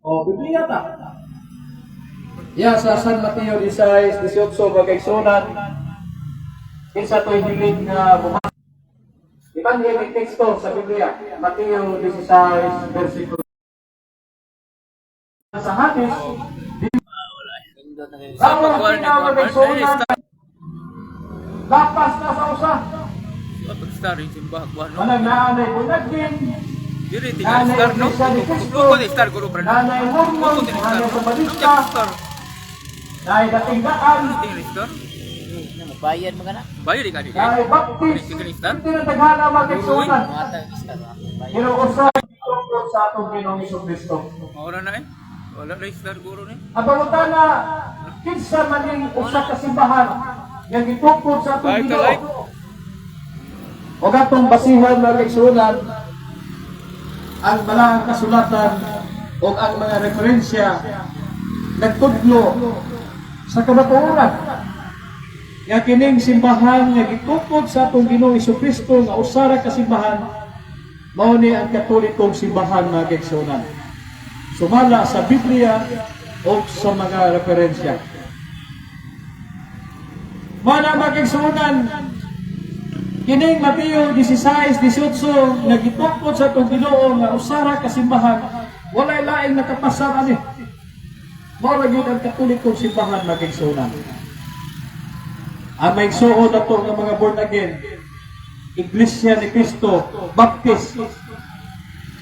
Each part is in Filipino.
O, Biblia ta. Ya, sa San Mateo 16:18 magkaigsunan, kinsa to'y hilig nga bumasa. Ibang yung teksto sa Biblia, Mateo 16, versikulo. Sa hadis, ang pinamagkaigsunan, lapas na sa usa. Pag-star yung simbahan ko, ano? Walang naanay bunagin, Diri, tinggal star, no? Loko di star, guru, brad. nanay hormon, nanay sa balista, Star. nanay datinggaan, Tinggal star. Bayad mo ka na? Bayar di ka, di ka? nanay baptis, Tinggal star. hindi na taghana magkaigsunan. Mga tag-istar ba? Bayad. Inuusay tungkol sa atong Ginoong Jesucristo. Maura na eh. Wala na yung star, guru, eh. Ang pangutana, kinsa maning usa ka simbahan nga gitungkol sa atong Like, Ginoo. like. O gatong basihan mga kaigsunan, ang malaang kasulatan o ang mga referensya nagtudlo sa kamatuoran. Nga kining simbahan nga gitungkol sa atong Ginoong Jesucristo nga usara ka simbahan mao ni ang Katolikong simbahan mga kaigsunan. Sumala sa Biblia o sa mga referensya. Mga mga kaigsunan, kining Mateo 16:18 nga gitungkol sa atong Ginoo nga usara ka simbahan, walay laing nakapasar ani. Mao ra gyud ang Katolikong simbahan mga kaigsunan. Ang may suod ato nga mga born again, Iglesia ni Cristo, Baptist,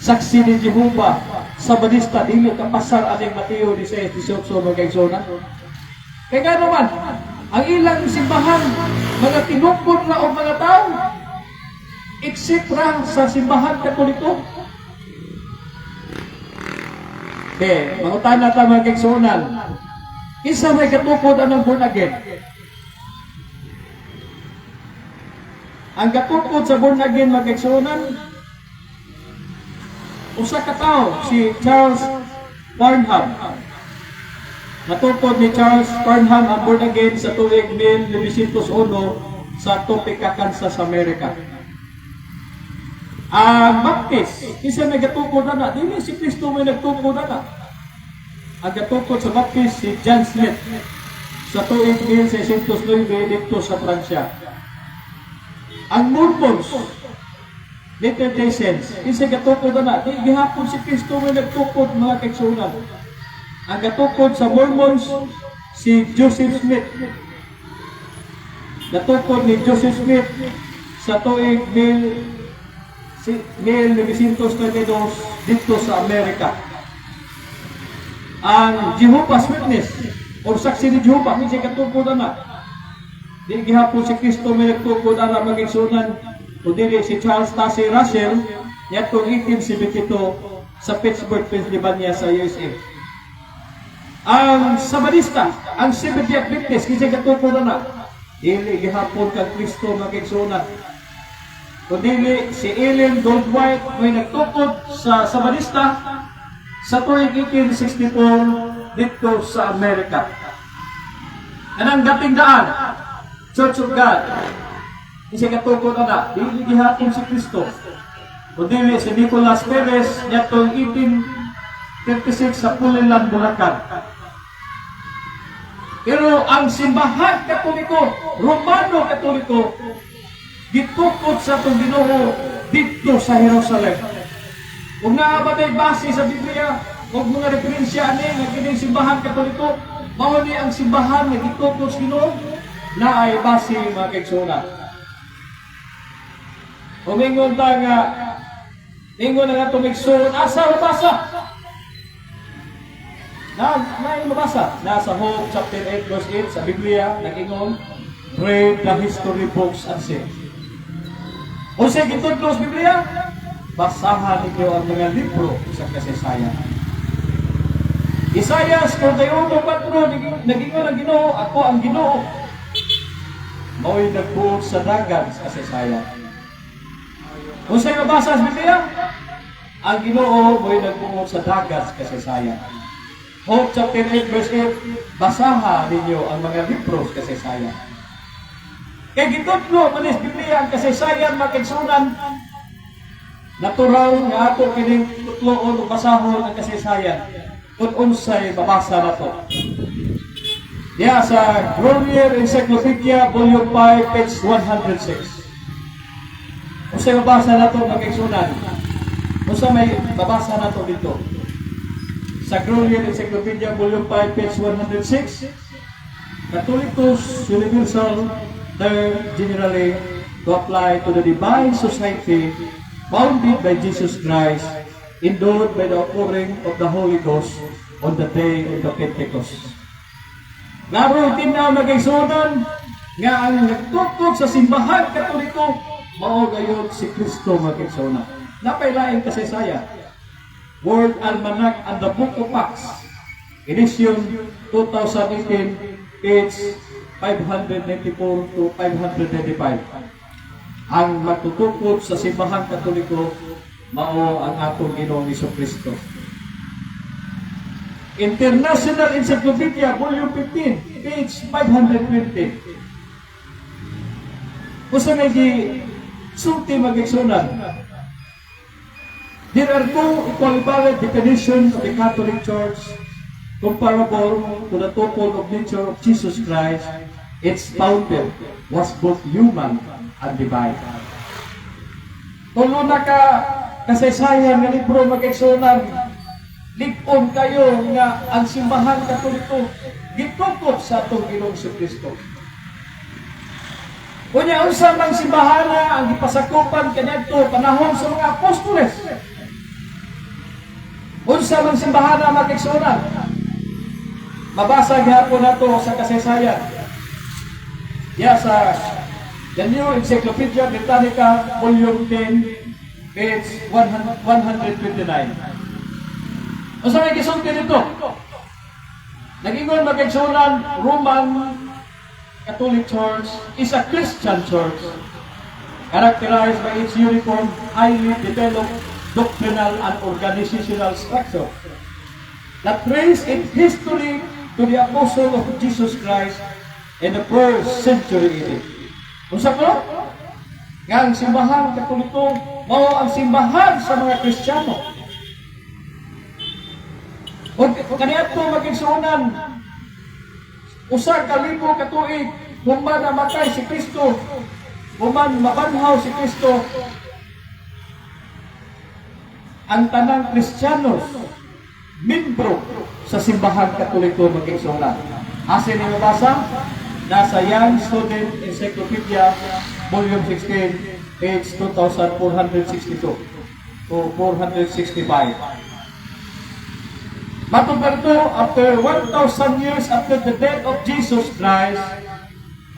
Saksi ni Jehovah, Sabadista, dili kapasar aning Mateo 16:18 mga kaigsunan. Kaya nga naman, ang ilang simbahan, mga tinukod na o mga tao, etc. sa simbahan Katoliko. Okay, mangutan na tayo mga kaigsunan. Isa may katukod anong born again. Ang katukod sa born again mga kaigsunan, usa ka tao, si Charles Barnham. Natukod ni Charles Barnham ang born again sa tuig 1901 sa Topeka, Kansas, America. Ang Baptist, isa may gatukod na, dili si Kristo may nagtukod na. Ang gatukod sa Baptist, si John Smith sa tuig 1609 dito sa Pransya. Ang Mormons, Latter Day Saints, isa gatukod na, di gihapon si Kristo may nagtukod mga kaigsunan. Ang gatukod sa Mormons, si Joseph Smith. Gatukod ni Joseph Smith sa tuig 1932 dito sa Amerika. Ang Jehovah's Witness o Saksi ni Jehovah, hindi gatukod na. Di gihapon si Kristo may nagtukod na magigsunan, kundi si Charles Taze Russell yatong 1872 sa Pittsburgh, Pennsylvania sa USA. Ang Sabadista, ang Seventh-day Adventist, kasi gatukod na. Dili gihapon kang Kristo magigsunan. Kundi si Ellen Goldwhite may nagtukod sa Sabadista sa tuig 1864 dito sa Amerika. Anang dating daan, Church of God, kasi gatukod na. Dili gihapon si Kristo. Kundi si Nicolas Perez yatong 1856 sa Pulilan, Bulacan. Pero ang simbahan Katoliko, Romano Katoliko, gitukod sa itong Ginoo dito sa Jerusalem. Kung naabatay base sa Biblia, kung mga referensya ani nga kining simbahan Katoliko, mao ni ang simbahan nga gitukod sa Ginoo na ay base mga kaigsunan. Umingon ta nga, ingon na nga tumigsun, asa mabasa? Na mabasa? Nasa Hope chapter 8 verse 8 sa Biblia, nag-ingon, read the history books and see. O siya gitudlo sa Biblia, basahan ninyo ang mga libro sa kasaysayan. Isaias 41:4, nag-ingon ang Ginoo, ako ang Ginoo. Mao'y nagbuot sa dagat sa kasaysayan. Kung sa'yo mabasa sa Biblia, ang Ginoo mo'y nagbuot sa dagat sa kasaysayan. Hope chapter 8 verse 8, basahan ninyo ang mga libro sa kasaysayan. Kaya gitudlo manis Biblia ang kasaysayan makigsunan. Natural nga ato kining tutloon o basahon ang kasaysayan. kung unsay babasa na to. Diya sa Glorier Encyclopedia, Volume 5, page 106. Unsay babasa na to mag-igsunan? Unsa may babasa na to dito? Sa Glorier Encyclopedia, Volume 5, page 106, Catholicos Universal, there generally to apply to the divine society founded by Jesus Christ, endowed by the outpouring of the Holy Ghost on the day of the Pentecost. Laro tinaw nagaysunan nga ang nagtutok sa simbahan Katoliko mao gayud si Kristo magigsunan. Napailaing kasaysayan. World Almanac and the Book of Acts, edition 2018, page 594 to 595. Ang magtutukod sa simbahan Katoliko mao ang atong Ginoong Kristo. International Encyclopedia, Volume 15, page 520. Kung sa may sulti mag-igsunan, there are two equivalent definitions of the Catholic Church comparable to the twofold of nature of Jesus Christ. Its founder was both human and divine. Tulo na ka kasaysayan ng libro mag-igsunan, lig-on kayo nga ang simbahan Katoliko gitukod sa atong Ginoong Kristo. Kunya unsa man simbahan ang gipasakupan kaniadto panahon sa mga apostoles. Unsa man simbahan mag-igsunan. Mabasa gyapon nato sa kasaysayan. Ya sa The New Encyclopedia Britannica, Volume 10, page 129. Unsa may gisulti dito? Nag-ingon mag-igsunan, Roman Catholic Church is a Christian church characterized by its uniform, highly developed doctrinal and organizational structure that trace its history to the apostle of Jesus Christ in the 1st century AD. Unsa ko? Nga ang simbahan Katoliko mao ang simbahan sa mga Kristiyano. O kaniadto magigsunan usa ka libo ka tuig human namatay si Kristo, human mabanhaw si Kristo, ang tanang Kristiyanos membro sa simbahan Katoliko magigsunan. Asin ni mabasa nasa Young Student Encyclopedia Volume 16, page 2462 to 465. Matupad ito, after 1,000 years after the death of Jesus Christ,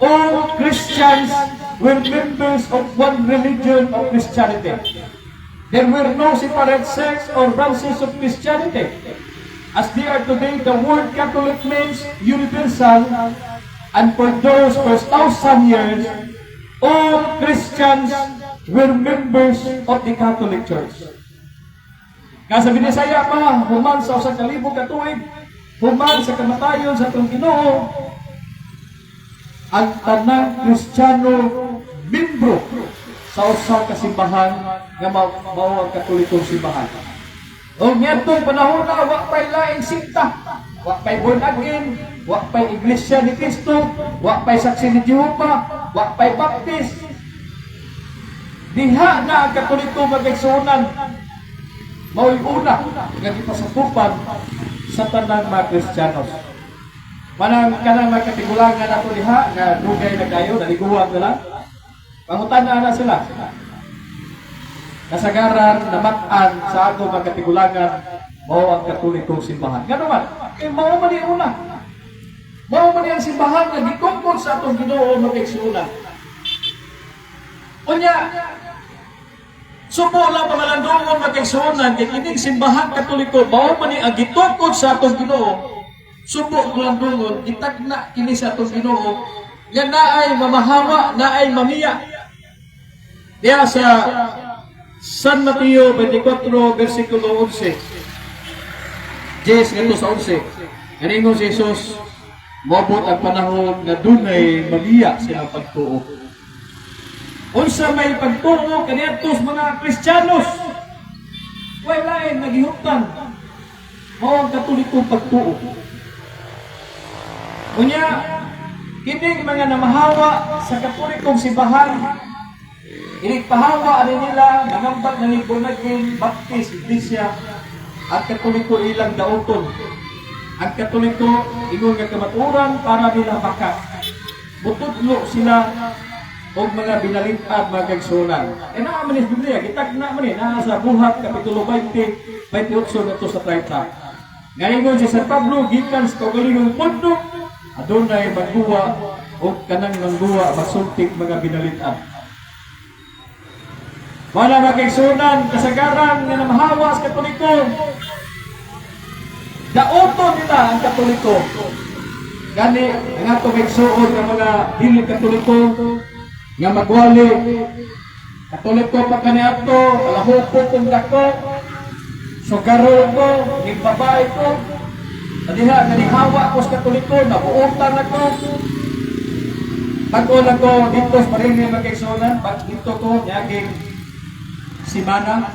all Christians were members of one religion of Christianity. There were no separate sects or branches of Christianity. As they are today, the word Catholic means universal, and for those first 1,000 years, all Christians were members of the Catholic Church. Kaya sa Binisaya pa, human sa usang kalibog ka tuig, human sa kamatayon sa itong Ginoo, ang tanang Kristiyano membro sa usang kasimbahan nga mao ang Katolikong simbahan. O ngayong panahon na wak pa'y laing sikta, wak pa'y born again, wak pa'y Iglesia ni Cristo, wak pa'y Saksi ni Jehovah, wak pa'y Baptist. Diha na ang Katoliko mag-igsunan. Mao'y una nga gipasakupan sa tanang mga Kristiyanos. Manang kanang mga katigulangan nato diha nga dugay na kayo, naliguan na lang. Pangutan-an na sila. Kasagaran, namat-an sa ato mga katigulangan, mao ang Katolikong simbahan. Gano man, mao man yung una. Mao man yung simbahan nga gitungkol sa atong Ginoo mag-igsunan. Unya, subo lang pangalandungon mag-igsunan, kay kining simbahan Katoliko, mao man ang gitungkol sa atong Ginoo. Subo pangalandungon, itagna kini sa atong Ginoo, nga naay mamahawa, naay mamiya. Diya sa San Mateo 24, versikulo 11. 10 ngadto sa 11. Kaningon si Jesus, moabot ang panahon nga dunay mamiya sa pagtuo. Unsa may pagtuo kaniadto sa mga Kristiyanos? Wala nagihuptan. mao ang katolikong pagtuo. Unya, kining mga namahawa sa katolikong simbahan, inipahawa nila nangambag na libonagin Baptist Iglesia at katoliko ilang daoton. Ang katoliko ingon nga kamaturan para nila baka butudlo sila og mga binalitad mga kaigsunan. E naa man is Biblia, kitag na man naa sa Buhat kapitulo 20, 28 nato sa 30. Ngayon si San Pablo gikan sa kaugalingong mundo adunay magduwa o kanang mangduwa masultik mga binalitad. Wala magkaigsunan kasagaran nga namahawa sa katoliko. Daoto nila ang katoliko. Gani ang ato kaigsuon ng mga dili katoliko nga magwali. Katoliko pa kaniadto, alahupo kung dako. Sugaro ko, nagbabae ko. Adiha, nanihawa ko sa katoliko, nabuutan ako. Bago lang ko dito sa paringi magkaigsunan, dito ko, naging simana,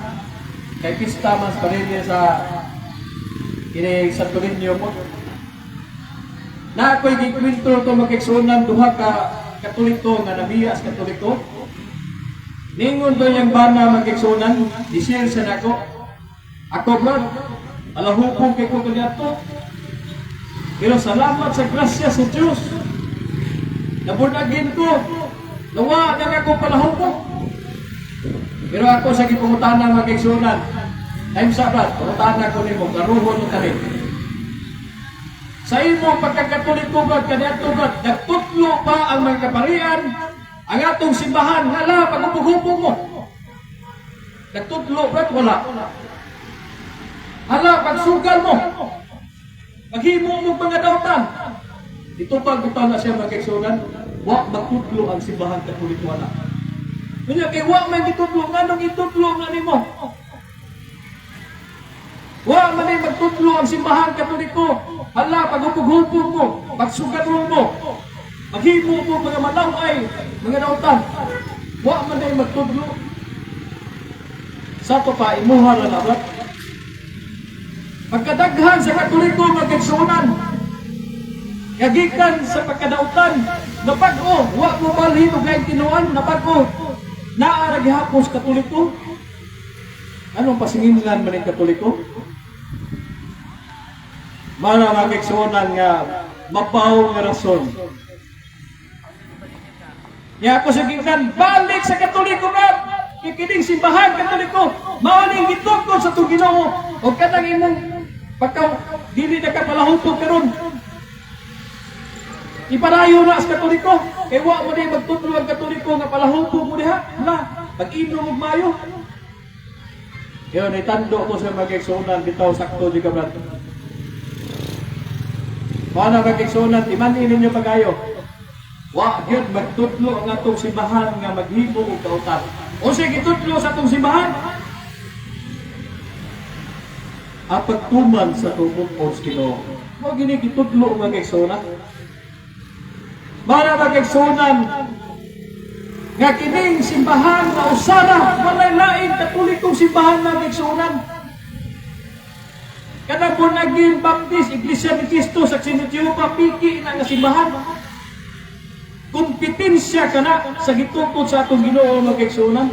kay pista mas paringi sa kini Santo Niño mo. Na ako'y gikwento ito magkaigsunan, duha ka katoliko nga nabiyas katoliko. Ningon to yung bana magkaigsunan, disir sa nako. Ako bro, alahupong kay ko kanyato. Pero salamat sa grasya sa Diyos. Nabunagin ko. Nawa na ako palahupong. Pero ako sa gipungutanan magkaigsunan. Time sabat, pungutanan ko nimo karuhon mo kami. Sa imo pagkakatoliko ba kanyato ba nagtutlo pa ang mga kaparian ang atong simbahan hala pagupugupong mo. Nagtutlo ba wala? Hala pagsugal mo. Maghimo mo mga dautan. Ito pagbutan na siya magkaigsunan, wa magtutlo ang simbahan katoliko na. Kunya kay wa man gitutlo nganong gitutlo na nimo. Wa man ay magtutlo ang simbahan katoliko. Hala pagupugupong mo, pagsugadron mo. Maghimo mo mga malaway, mga dautan. Wa man ay magtutlo. Sa to pa imuha ra na. Pagkadaghan sa katoliko magkaigsunan. Yagikan sa pagkadautan, napag-o, wa mo balhin o gayong tinuan, napag-o, naarag hapos katoliko. Anong pasinginan man ang katoliko? Mga magkaigsunan nga, mapaw nga rason. Nga ako sagikan, balik sa katoliko nga, kikining simbahan katoliko, mawaling gitukod sa itong Ginoo, o katang imong pagka dili na kapalahutog karon. Iparayo na sa katoliko, kay wa mo na magtutlo ang katoliko nga palahutog mo diha. Hala, pag-inom og mayo. Yun, itando ko sa magkaigsunan bitaw sakto di ka brad. Paano magkaigsunan, imanin ninyo pagayo. Wa gyud magtutlo ang atong simbahan nga maghimo og kautan. O sige tutlo sa atong simbahan. Apagtuman sa tubong os Ginoo. Mo gini gitudlo mga kaigsunan. Para magkaigsunan nga kining simbahan na usara walay lain katolikong simbahan na kaigsunan. Kada po naging Baptist Iglesia ni Cristo sa Sinitiupa piki na nga simbahan. Kompetensya kana sa gitukod sa atong Ginoo mga kaigsunan.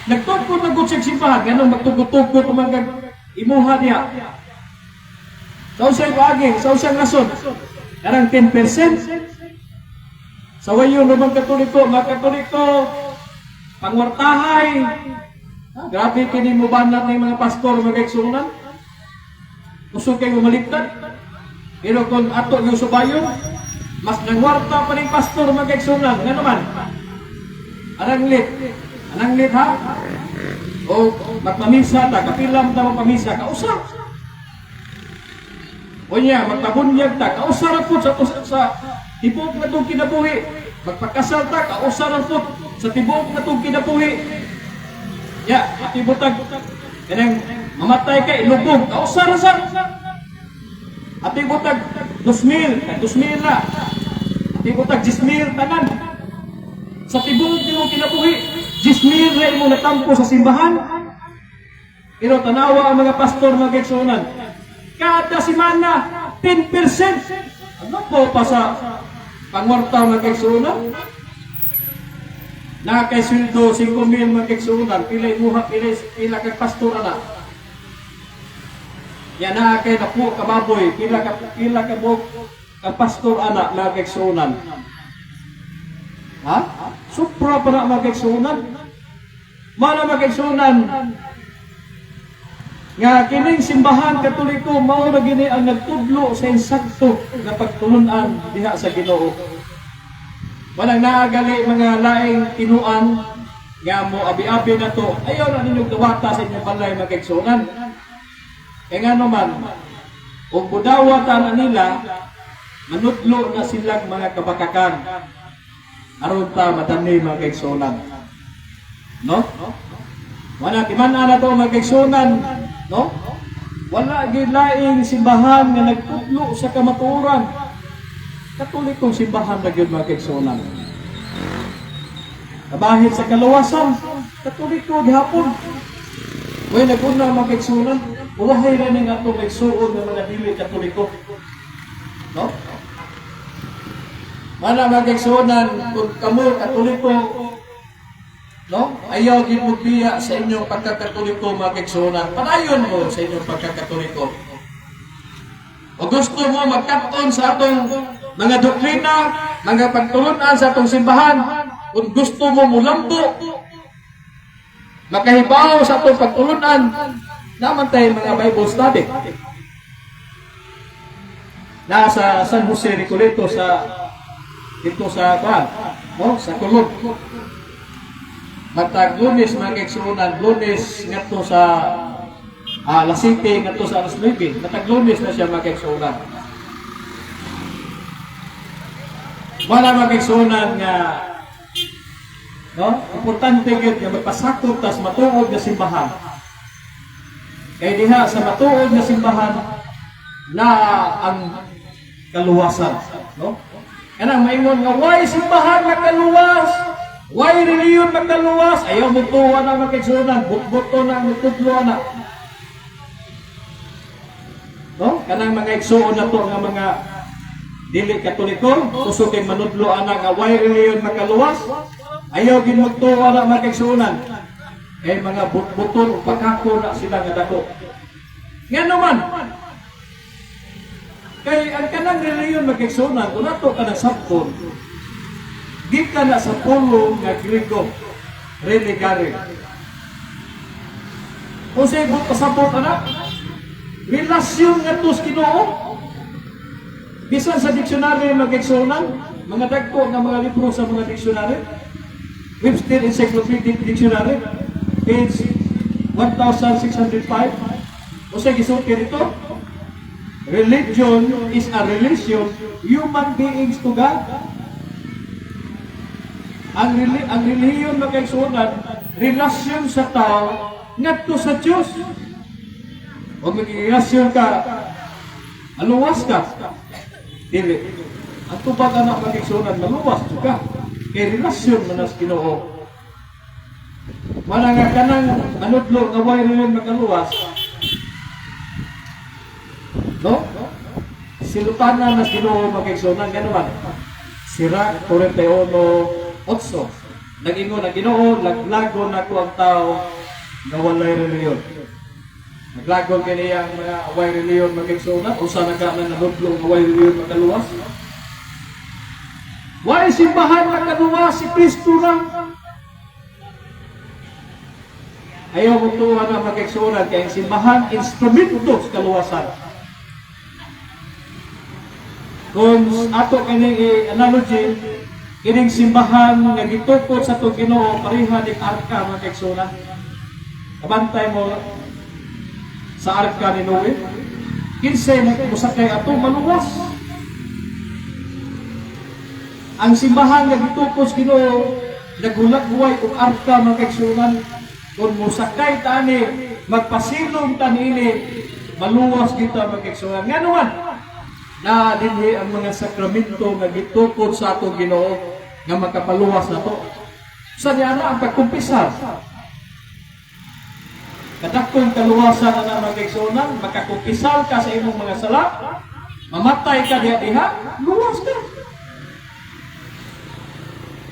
Nagtukod na gud sa simbahan ganun magtukod-tukod mga imuha niya. Sa usay paagi, sa usang rason, karang 10%. Sa wayo naman katoliko, mga katoliko, pangwartahay. Grabe kini mo banat ng mga pastor, mga kaigsunan. Gusto kayo maligtad. Pero kung ato yung subayon, mas nangwarta pa ng pastor, mga kaigsunan. Nga naman, anang lit ha? O magpamisa ta, kapilam ta magpamisa, kausap. O niya, magpabunyag ta, kausap po sa tibok na itong kinabuhi. Magpakasal ta, kausap po sa tibok na itong kinabuhi. Ya, atibutag, kanang mamatay ka, ilubog, kausap sa. Atibutag, 2,000 na. Atibutag, 10,000 tanan. Sa tibok na itong kinabuhi. 10,000 rin mo natampo sa simbahan. Pero tanawa ang mga pastor mga kaigsunan. Kada semana, 10%. Ano po pa sa pangwartaw ng kaigsunan? Na kay sweldo 5,000 mga kaigsunan, pila kag pastor na. Yan na kay napo kababoy, pila ka mo kag pastor ana mga kaigsunan. Ha? Supra pa na mga kaigsunan. Mana mga kaigsunan nga kining simbahan Katoliko mao na gini ang nagtudlo sa insakto nga pagtulunan diha sa Ginoo. Walang naagali mga laing tinuan nga mo abi-abi na to. Ayaw na ninyong gawata sa inyong balay mga kaigsunan. Kaya nga naman, kung budawatan na nila, manudlo na silang mga kabakakan. Aron ta matani mga kaigsunan. No? Wala timan-an na to mga kaigsunan. No? Wala gilaing simbahan nga nagtudlo sa kamatuoran. Katolikong simbahan na gyud mga kaigsunan. Kabahit sa kaluwasan, Katoliko gihapon. Way naguna mga kaigsunan, uwahay na ning atong igsuon nga mga dili Katoliko. No? Mana mga kaigsunan kung kamo Katoliko, no? Ayaw gid mo biya sa inyong pagkakatoliko mga kaigsunan. Padayon mo sa inyong pagkakatoliko. O gusto mo magkaton sa atong mga doktrina, mga pagtulunan sa atong simbahan, kung gusto mo mulambo, makahibaw sa atong pagtulunan, naman tayo mga Bible study. Nasa San Jose Recoleta dito sa no? Sa Kulog. Matag Lunes mga kaigsunan, Lunes ngadto sa Lasite ngadto sa alas 9. Matag Lunes na siya mga kaigsunan. Wala mga kaigsunan nga no? Importante gyud nga magpasakop tas matuod nga simbahan. Kay diha sa matuod nga simbahan na ang kaluwasan, no? Kanang maingon nga why simbahan makaluwas? Why reliyon magkaluwas? Ayaw mo tuwa na makigsunan, butbuto na, magtudlo na. No? Kanang mga igsuon na to, nga mga dili Katoliko, kusukay manudlo na nga why reliyon magkaluwas? Ayaw gin magtuwa na makigsunan. Eh mga butbuton, pagkako na sila nga dako. Nga naman, kay ang kanang reliyon magigsunan, kung nato ka na sabton, gika na sa pulong nga Griego, religare. Kung sa ibang pasabot na, relasyon nga tos Ginoo. Bisan sa diksyonary mag-igsunan, mga dagko nga mga libro sa mga diksyonary, Webster Encyclopedic Dictionary, page 1605, kung sa gisulti rito, religion is a relation human beings to God. Ang relihiyon magkaigsunan, relasyon sa tao ngadto sa Dios. O magrelasyon ka, maluwas ka. Dili. Ang tubag anak magkaigsunan, maluwas ka. Kay relasyon man as Ginoo. Wala nga kanang manudlo nga way rin magkaluwas. No? Silutanan nas Ginoo magkaigsunan ganuman. Sira 41:8. Nag-ingon ang Ginoo, naglago na ko ang tao na walay reliyon. Naglago kaniya ang mga away reliyon magigsunan, usa na ka na naludlo ang away reliyon magkaluwas. Why simbahan magkaluwas si Kristo lang? Ayaw mo tuwa na magigsunan kaya ang simbahan instrumento sa kaluwasan. Kung ato kanyang analogy, kining simbahan nga gitukod sa itong Ginoo pareha ng arka mga kaigsunan. Kabantay mo sa arka ni Noe. Kinsay musakay ato maluwas. Ang simbahan nga gitukod sa Ginoo naghulat-huway og arka mga kaigsunan. Kung musakay tani magpasilong tanini maluwas kita mga kaigsunan. Nga naman na dinhi ang mga sakramento nga gitukod sa atong Ginoo nga makapaluwas na to. Sa niya na ang pagkumpisar. kadakong kaluwasan na magigsunan, makakupisal ka sa imong mga sala, mamatay ka diha-diha, luwas ka.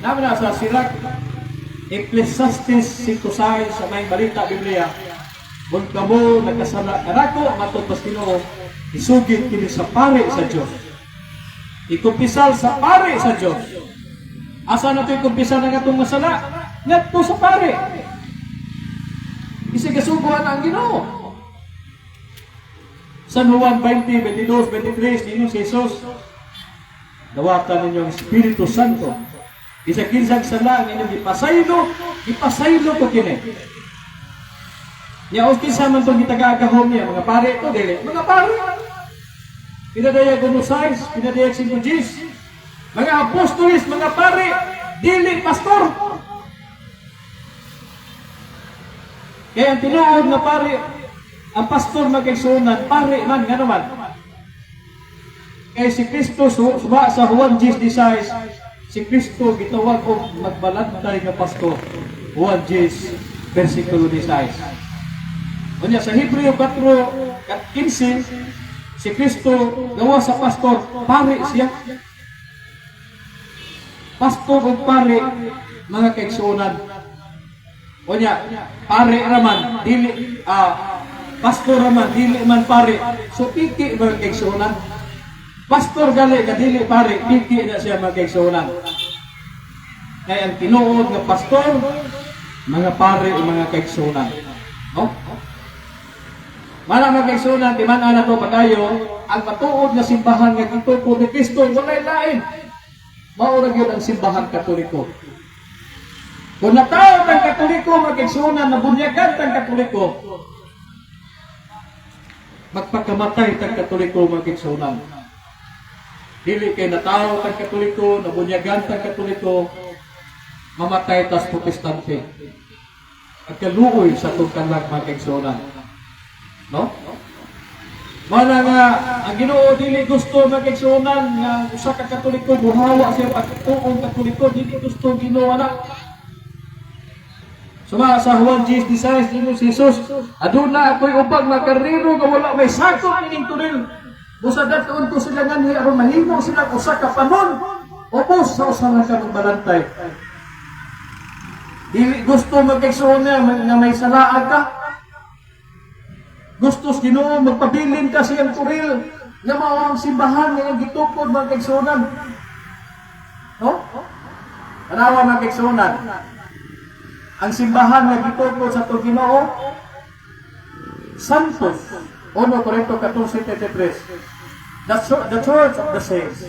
Namin na sa sirak, Ecclesiastes 5:6 sa may balita Biblia, kung kamo nagkasala kanako, matod pas Ginoo, isugid kini sa pare sa Dios. Ikumpisal sa pare sa Dios. Asa na ito ikumpisal na itong masala? Ngadto sa pare. Isigasuguhan ang Ginoo. San Juan 20:22-23, ninyo si Jesus, dawatan ninyo ang Espiritu Santo. Isa-kinsag sala ang inyong ipasaylo ko kini. Nya okay sa man itong itagagahom niya, mga pare ito, dili. Mga pare, pinadayag unusayos, pinadayag simbujis, mga apostolis, mga pare, dili pastor. Kaya ang tinuod na pare, ang pastor magkaigsunan, pare man, nga naman. Kaya si Kristo, suba sa Juan 10:16, si Kristo gitawag o magbalantay nga pastor. Juan 10:16. Unya sa Hebreo 4:15, si Kristo gawa sa pastor, pare siya. Pastor o pare, mga kaigsunan. Unya, pare raman, dili, pastor raman, dili man pare. So, piki mga kaigsunan. Pastor gali, dili pare, piki na siya mga kaigsunan. Kaya ang tinuod nga pastor, mga pare o mga kaigsunan. No? Mana mga kaigsunan, di man na to padayo, ang matuod na simbahan nga gitupo ni Kristo, walay lain. Maurag yun ang simbahan Katoliko. Kung natawag ang Katoliko, mga kaigsunan, nabunyagan ang Katoliko, magpakamatay ang Katoliko, mga kaigsunan. Dili kay natawag ang Katoliko, nabunyagan ang Katoliko, mamatay tas protestante. At kaluoy sa tungkalag, mga kaigsunan. No? Mana nga ang Ginoo dili gusto magigsunan nga usa ka Katoliko buhawa siya pagtuong Katoliko, dili gusto Ginoo ana. Suma sa Juan 10:16 dinyo si Jesus, aduna ako'y ubang nga karnero nga wala may sakop kining tunil. Busa daton ko sila nganhi aron mahimo sila usa ka panon. Ubos sa usa nga balantay. Dili gusto magigsunan nga may salaag ka. Gustos Ginoo magpabilin ka siyang turil nga mao ang simbahan nga gitukod mga kaigsunan. No? Tanawa mga kaigsunan. Ang simbahan nga gitukod sa to Ginoo Santos 1 Corinto 14:33. The Church of the Saints.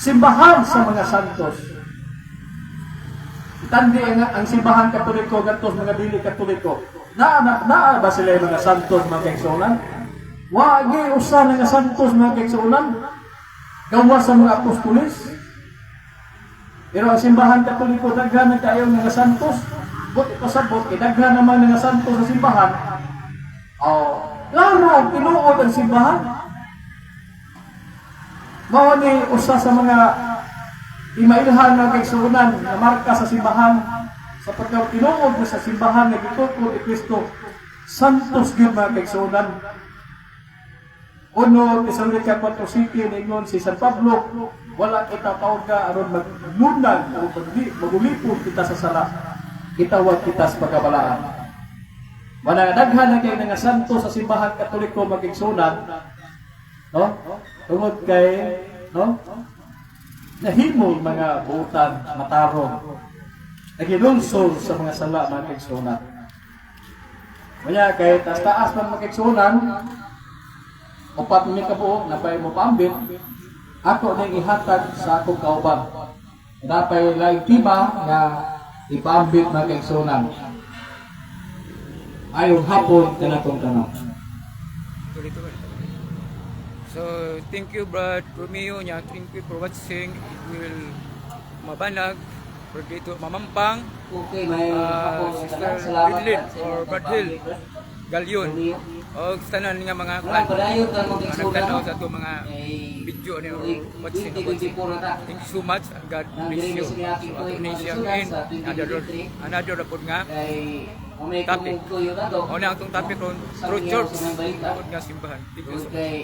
Simbahan sa mga santos. Tandi ang simbahan Katoliko gantos mga dili Katoliko. Naa ba sila yung mga santos mga kaigsunan? Wagi usa nga santos mga kaigsunan. Gawa sa mga apostolis. Pero ang simbahan Katoliko daghan na kayo mga santos. Buti pasabot daghan naman nga santos sa simbahan. Lalo tinuod ang simbahan. Mao ni usa sa mga imailhan ng kaigsunan na marka sa simbahan sa pagkatinuod sa simbahan na gitukod ni Kristo. Santos gyud mga kaigsunan. Uno Tesalonica 4:7 ningon si San Pablo, wala kita tawag ka aron maglundag o magulipod kita sa sala. Gitawag kita sa pagkabalaan. Wala daghan na kay nga santo sa simbahan Katoliko magigsunan. No? Tungod kay no? Nahimong mga buutan, matarong. Nagilungsod sa mga sala mga kaigsunan. Kaya kay taas-taas man mga kaigsunan, upat mo kabuok, napay mo paambit, ako nang ihatag sa akong kauban. Napay laing tiba nga ipaambit mga kaigsunan. Ayong hapon kanatong tanong. So, thank you, Brad Romeo. Thank you for watching. It will mabanag. For dito, mamampang. Okay, may hapon. Sister Salamat Ridlin sa or inyong Brad Hill pag-update. Galyon. O sa tanan nga mga Wala padayon ka mga nagtanaw sa mag-explore ito mga Kay video ni watching. 2024 na ta. Thank you so much and God Nang bless you. dili sa aking So, ato tuig ni mga siya sudan in sa another rapod nga. Kay may Topic. kumutuyo na to. O na itong topic ron, Sa True mga Church. sa mga balita. Tungkol nga simbahan. Thank you so Tungkol much. kay